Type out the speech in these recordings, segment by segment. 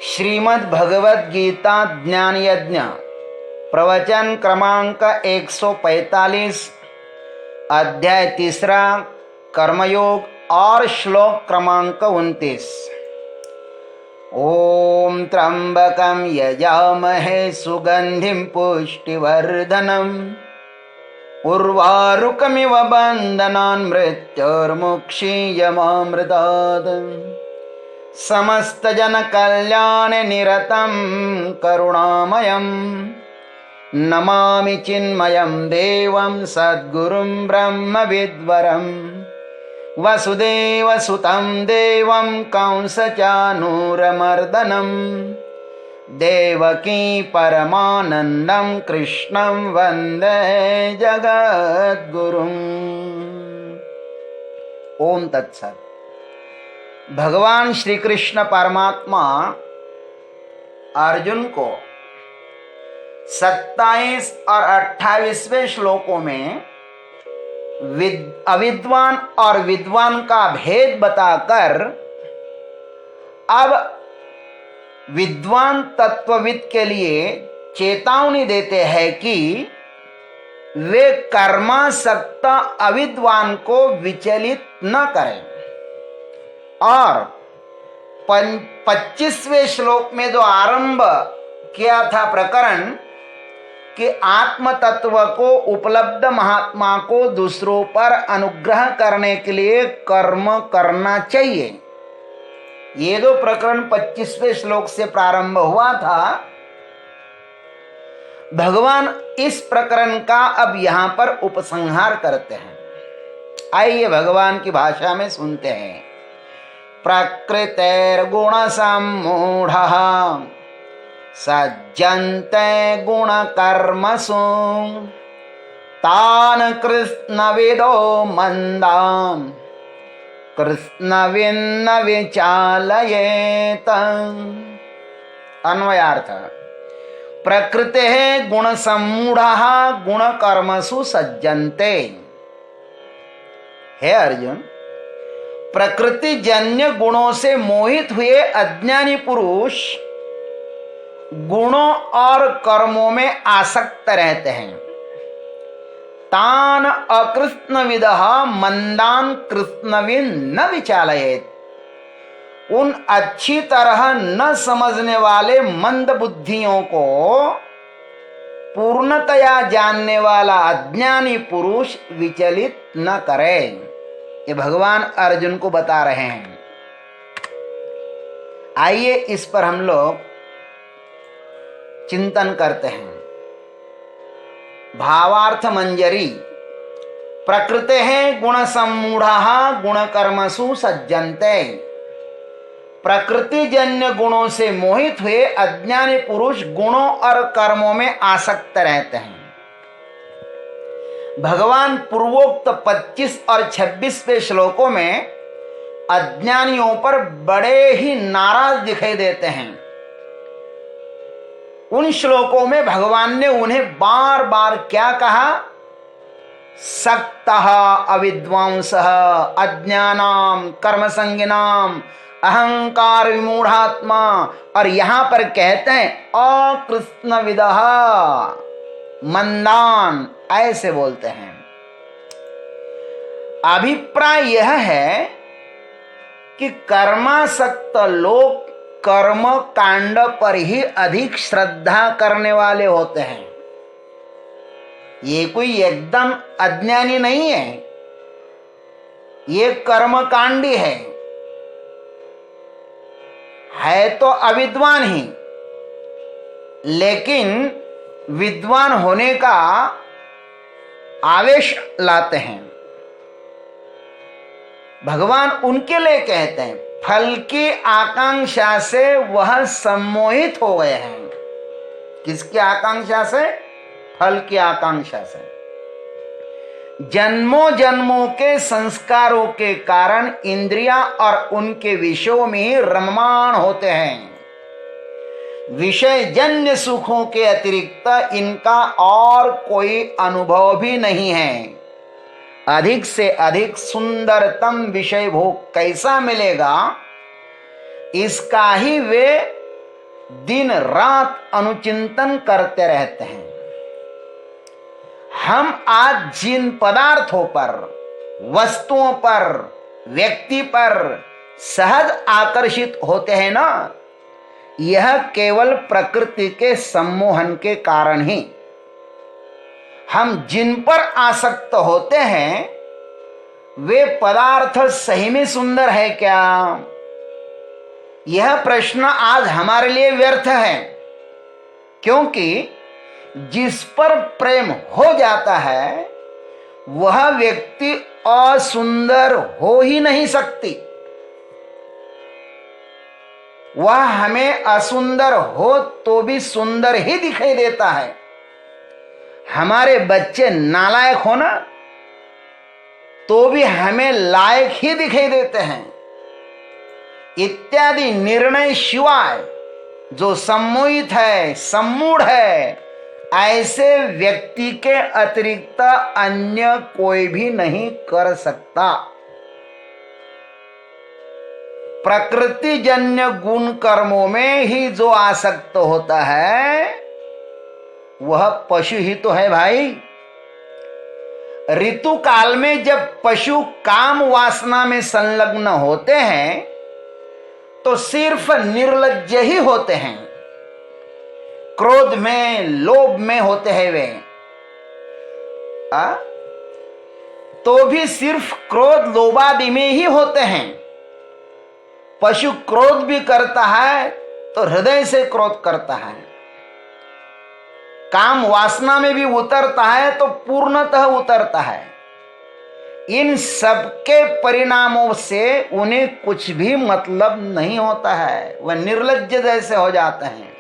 श्रीमद् भगवद गीता ज्ञान यज्ञ प्रवचन क्रमांक 145 अध्याय 3 कर्मयोग और श्लोक क्रमांक 29। ओम त्र्यंबकं यजामहे सुगंधिं पुष्टिवर्धनम् उर्वारुकमिव बन्धनान् मृत्योर्मुक्षीयमामृतात् समस्त जन कल्याण निरतं करुणामयं नमामि चिन्मयं देवं सद्गुरुं ब्रह्मविद्वरं वसुदेवसुतं देवं कंसचानूरमर्दनं देवकी परमानन्दं कृष्णं वन्दे जगद्गुरुम्। ओम तत्सत्। भगवान श्री कृष्ण परमात्मा अर्जुन को 27 और 28वें श्लोकों में अविद्वान और विद्वान का भेद बताकर अब विद्वान तत्वविद के लिए चेतावनी देते हैं कि वे कर्मासक्त अविद्वान को विचलित न करें। और 25वें श्लोक में जो आरंभ किया था प्रकरण कि आत्म तत्व को उपलब्ध महात्मा को दूसरों पर अनुग्रह करने के लिए कर्म करना चाहिए, ये जो प्रकरण 25वें श्लोक से प्रारंभ हुआ था, भगवान इस प्रकरण का अब यहां पर उपसंहार करते हैं। आइए भगवान की भाषा में सुनते हैं। प्रकृतेर्गुणसम्मूढः सज्जन्ते गुणकर्मसु तान् कृत्स्नविदो मन्दान् कृत्स्नविन्न विचालयेत। अन्वयार्थ। प्रकृतेः गुणसम्मूढः गुणकर्मसु सज्जन्ते। हे अर्जुन, प्रकृति जन्य गुणों से मोहित हुए अज्ञानी पुरुष गुणों और कर्मों में आसक्त रहते हैं। तान अकृत्स्नविदः मंदान कृत्स्नविन् न विचालयेत्। उन अच्छी तरह न समझने वाले मंद बुद्धियों को पूर्णतया जानने वाला अज्ञानी पुरुष विचलित न करे। ये भगवान अर्जुन को बता रहे हैं। आइए इस पर हम लोग चिंतन करते हैं। भावार्थ मंजरी। प्रकृतेः गुणसम्मूढः गुणकर्मसु सज्जन्ते। प्रकृति जन्य गुणों से मोहित हुए अज्ञानी पुरुष गुणों और कर्मों में आसक्त रहते हैं। भगवान पूर्वोक्त 25 और 26वें श्लोकों में अज्ञानियों पर बड़े ही नाराज दिखाई देते हैं। उन श्लोकों में भगवान ने उन्हें बार बार क्या कहा? सक्तः अविद्वांसः अज्ञानाम कर्मसंगिनाम अहंकार विमूढ़ात्मा। और यहां पर कहते हैं अकृत्स्नविदः मंदान, ऐसे बोलते हैं। अभिप्राय यह है कि कर्मासक्त लोग कर्म कांड पर ही अधिक श्रद्धा करने वाले होते हैं। ये कोई एकदम अज्ञानी नहीं है, ये कर्मकांडी है तो अविद्वान ही, लेकिन विद्वान होने का आवेश लाते हैं। भगवान उनके लिए कहते हैं फल की आकांक्षा से वह सम्मोहित हो गए हैं। किसकी आकांक्षा से? फल की आकांक्षा से। जन्मों जन्मों के संस्कारों के कारण इंद्रियां और उनके विषयों में ही रममाण होते हैं। विषय जन्य सुखों के अतिरिक्त इनका और कोई अनुभव भी नहीं है। अधिक से अधिक सुंदरतम विषय भोग कैसा मिलेगा, इसका ही वे दिन रात अनुचिंतन करते रहते हैं। हम आज जिन पदार्थों पर, वस्तुओं पर, व्यक्ति पर सहज आकर्षित होते हैं ना, यह केवल प्रकृति के सम्मोहन के कारण ही। हम जिन पर आसक्त होते हैं वे पदार्थ सही में सुंदर है क्या? यह प्रश्न आज हमारे लिए व्यर्थ है, क्योंकि जिस पर प्रेम हो जाता है वह व्यक्ति असुंदर हो ही नहीं सकती। वह हमें असुंदर हो तो भी सुंदर ही दिखाई देता है। हमारे बच्चे नालायक हो ना, तो भी हमें लायक ही दिखाई देते हैं। इत्यादि निर्णय शिवाय जो सम्मोहित है, सम्मूढ़ है, ऐसे व्यक्ति के अतिरिक्त अन्य कोई भी नहीं कर सकता। प्रकृति जन्य गुण कर्मों में ही जो आसक्त होता है वह पशु ही तो है भाई। ऋतु काल में जब पशु काम वासना में संलग्न होते हैं तो सिर्फ निर्लज्ज ही होते हैं। क्रोध में, लोभ में होते हैं वे। तो भी सिर्फ क्रोध लोभादि में ही होते हैं। पशु क्रोध भी करता है तो हृदय से क्रोध करता है। काम वासना में भी उतरता है तो पूर्णतः उतरता है। इन सब के परिणामों से उन्हें कुछ भी मतलब नहीं होता है। वह निर्लज्ज जैसे हो जाते हैं।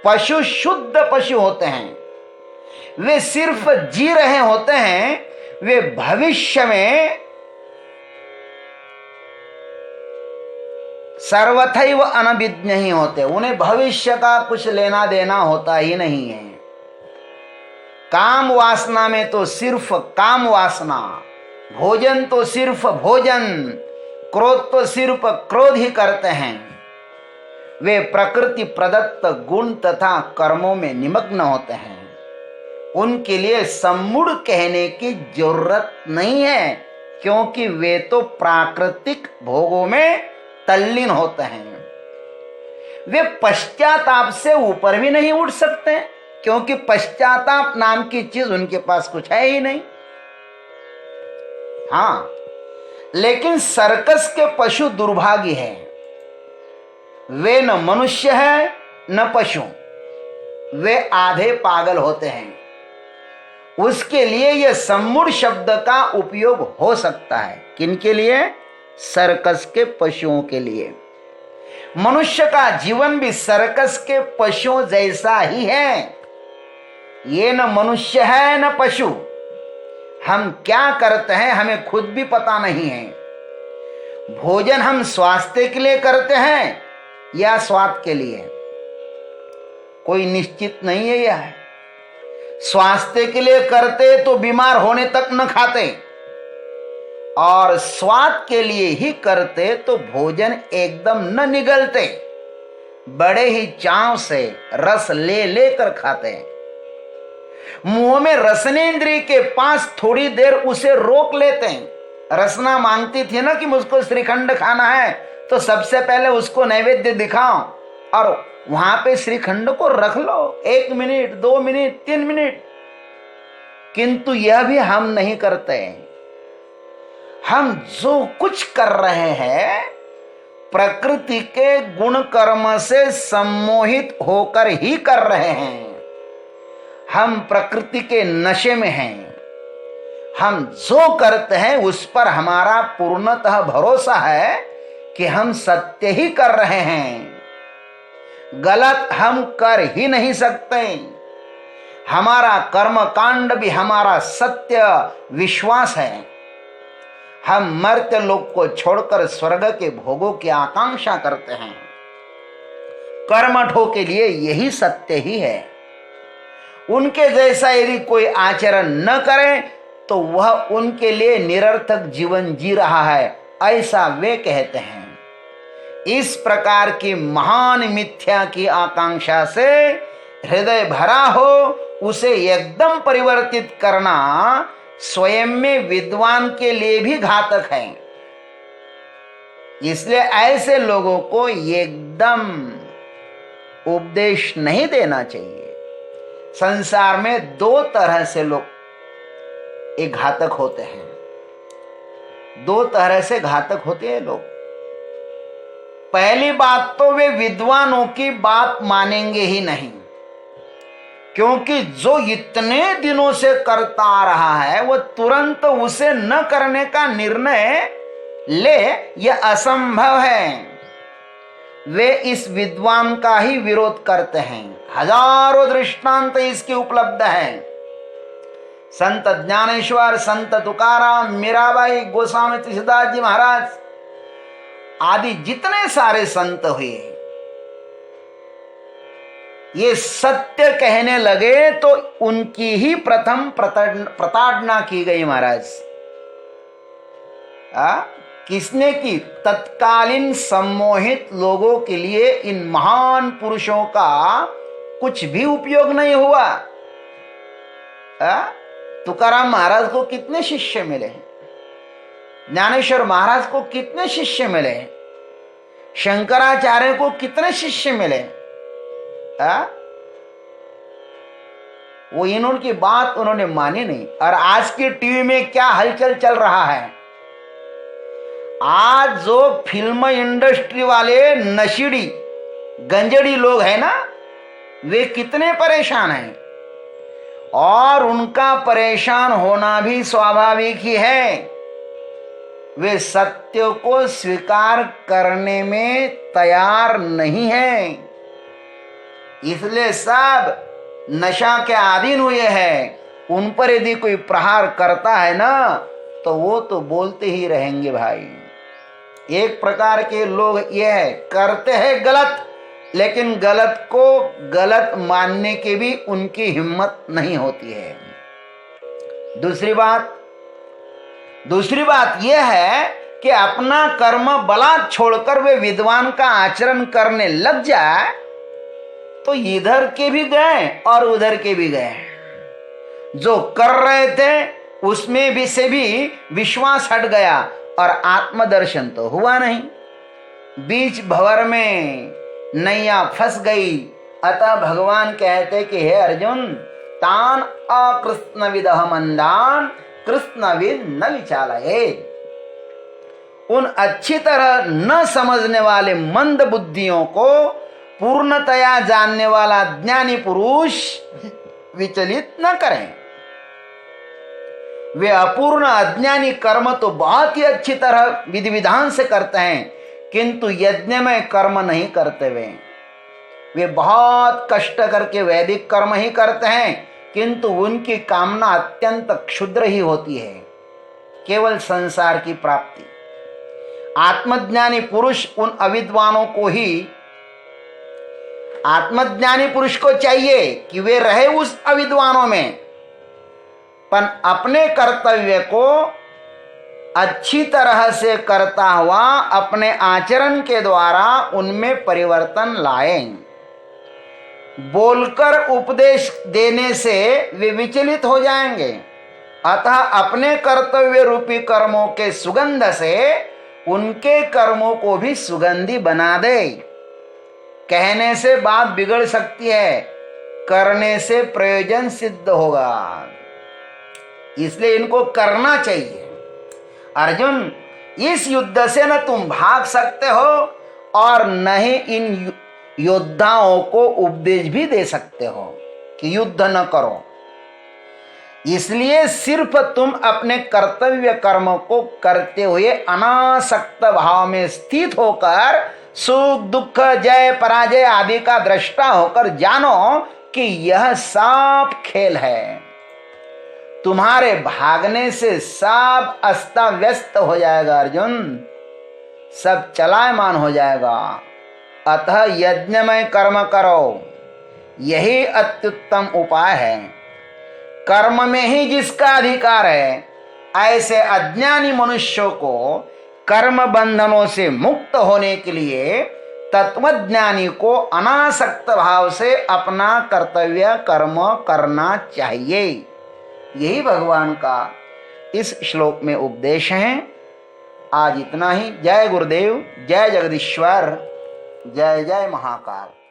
पशु शुद्ध पशु होते हैं। वे सिर्फ जी रहे होते हैं। वे भविष्य में सर्वथैव अनभिज्ञ ही होते। उन्हें भविष्य का कुछ लेना देना होता ही नहीं है। काम वासना में तो सिर्फ काम वासना, भोजन तो सिर्फ भोजन, क्रोध तो सिर्फ क्रोध ही करते हैं। वे प्रकृति प्रदत्त गुण तथा कर्मों में निमग्न होते हैं। उनके लिए सम्मूढ़ कहने की जरूरत नहीं है, क्योंकि वे तो प्राकृतिक भोगों में तल्लीन होते हैं। वे पश्चाताप से ऊपर भी नहीं उठ सकते, क्योंकि पश्चाताप नाम की चीज उनके पास कुछ है ही नहीं। हाँ, लेकिन सर्कस के पशु दुर्भागी हैं। वे न मनुष्य है न पशु। वे आधे पागल होते हैं। उसके लिए यह सम्मूढ़ शब्द का उपयोग हो सकता है। किनके लिए? सर्कस के पशुओं के लिए। मनुष्य का जीवन भी सर्कस के पशुओं जैसा ही है। ये न मनुष्य है न पशु। हम क्या करते हैं हमें खुद भी पता नहीं है। भोजन हम स्वास्थ्य के लिए करते हैं या स्वाद के लिए, कोई निश्चित नहीं है। यह स्वास्थ्य के लिए करते तो बीमार होने तक न खाते, और स्वाद के लिए ही करते तो भोजन एकदम न निगलते, बड़े ही चाव से रस ले लेकर खाते। मुंह में रसनेंद्रिय के पास थोड़ी देर उसे रोक लेते हैं। रसना मांगती थी ना कि मुझको श्रीखंड खाना है, तो सबसे पहले उसको नैवेद्य दिखाओ और वहां पे श्रीखंड को रख लो 1 मिनट, 2 मिनट, 3 मिनट। किंतु यह भी हम नहीं करते। हम जो कुछ कर रहे हैं प्रकृति के गुण कर्म से सम्मोहित होकर ही कर रहे हैं। हम प्रकृति के नशे में हैं। हम जो करते हैं उस पर हमारा पूर्णतः भरोसा है कि हम सत्य ही कर रहे हैं, गलत हम कर ही नहीं सकते। हमारा कर्म कांड भी हमारा सत्य विश्वास है। हम मर्त्य लोक को छोड़कर स्वर्ग के भोगों की आकांक्षा करते हैं। कर्मठों के लिए यही सत्य ही है। उनके जैसा यदि कोई आचरण न करे तो वह उनके लिए निरर्थक जीवन जी रहा है, ऐसा वे कहते हैं। इस प्रकार की महान मिथ्या की आकांक्षा से हृदय भरा हो, उसे एकदम परिवर्तित करना स्वयं में विद्वान के लिए भी घातक है। इसलिए ऐसे लोगों को एकदम उपदेश नहीं देना चाहिए। संसार में दो तरह से लोग एक घातक होते हैं, दो तरह से घातक होते हैं लोग। पहली बात तो वे विद्वानों की बात मानेंगे ही नहीं, क्योंकि जो इतने दिनों से करता आ रहा है वह तुरंत उसे न करने का निर्णय ले, यह असंभव है। वे इस विद्वान का ही विरोध करते हैं। हजारों दृष्टांत इसके उपलब्ध हैं। संत ज्ञानेश्वर, संत तुकाराम, मीराबाई, गोस्वामी तुलसीदास जी महाराज आदि जितने सारे संत हुए, ये सत्य कहने लगे तो उनकी ही प्रथम प्रताड़ना की गई महाराज। किसने की? तत्कालीन सम्मोहित लोगों के लिए इन महान पुरुषों का कुछ भी उपयोग नहीं हुआ। तुकाराम महाराज को कितने शिष्य मिले हैं, ज्ञानेश्वर महाराज को कितने शिष्य मिले हैं, शंकराचार्य को कितने शिष्य मिले। वो इन्होंने बात उन्होंने मानी नहीं। और आज की टीवी में क्या हलचल चल रहा है, आज जो फिल्म इंडस्ट्री वाले नशीड़ी गंजड़ी लोग हैं ना, वे कितने परेशान हैं। और उनका परेशान होना भी स्वाभाविक ही है। वे सत्य को स्वीकार करने में तैयार नहीं हैं, इसलिए सब नशा के अधीन हुए हैं। उन पर यदि कोई प्रहार करता है ना, तो वो तो बोलते ही रहेंगे भाई। एक प्रकार के लोग यह करते हैं गलत, लेकिन गलत को गलत मानने की भी उनकी हिम्मत नहीं होती है। दूसरी बात यह है कि अपना कर्म बलात् छोड़कर वे विद्वान का आचरण करने लग जाए तो इधर के भी गए और उधर के भी गए। जो कर रहे थे उसमें भी से भी विश्वास हट गया और आत्मदर्शन तो हुआ नहीं। बीच भंवर में नैया फंस गई। अतः भगवान कहते कि हे अर्जुन, तान अकृष्ण विदह मंदान कृष्णविद न विचालये। उन अच्छी तरह न समझने वाले मंद बुद्धियों को पूर्णतया जानने वाला ज्ञानी पुरुष विचलित न करें। वे अपूर्ण अज्ञानी कर्म तो बहुत ही अच्छी तरह विधि विधान से करते हैं, किंतु यज्ञ में कर्म नहीं करते। वे बहुत कष्ट करके वैदिक कर्म ही करते हैं, किंतु उनकी कामना अत्यंत क्षुद्र ही होती है, केवल संसार की प्राप्ति। आत्मज्ञानी पुरुष उन अविद्वानों को ही, आत्मज्ञानी पुरुष को चाहिए कि वे रहे उस अविद्वानों में, पर अपने कर्तव्य को अच्छी तरह से करता हुआ अपने आचरण के द्वारा उनमें परिवर्तन लाएं। बोलकर उपदेश देने से वे विचलित हो जाएंगे। अतः अपने कर्तव्य रूपी कर्मों के सुगंध से उनके कर्मों को भी सुगंधी बना दे। कहने से बात बिगड़ सकती है, करने से प्रयोजन सिद्ध होगा, इसलिए इनको करना चाहिए। अर्जुन, इस युद्ध से न तुम भाग सकते हो और न ही इन योद्धाओं को उपदेश भी दे सकते हो कि युद्ध न करो। इसलिए सिर्फ तुम अपने कर्तव्य कर्म को करते हुए अनासक्त भाव में स्थित होकर सुख दुख जय पराजय आदि का दृष्टा होकर जानो कि यह सब खेल है। तुम्हारे भागने से सब अस्ता व्यस्त हो जाएगा अर्जुन, सब चलायमान हो जाएगा। अतः यज्ञमय कर्म करो, यही अत्युत्तम उपाय है। कर्म में ही जिसका अधिकार है, ऐसे अज्ञानी मनुष्यों को कर्म बंधनों से मुक्त होने के लिए तत्वज्ञानी को अनासक्त भाव से अपना कर्तव्य कर्म करना चाहिए। यही भगवान का इस श्लोक में उपदेश है। आज इतना ही। जय गुरुदेव, जय जगदीश्वर, जय जय महाकाल।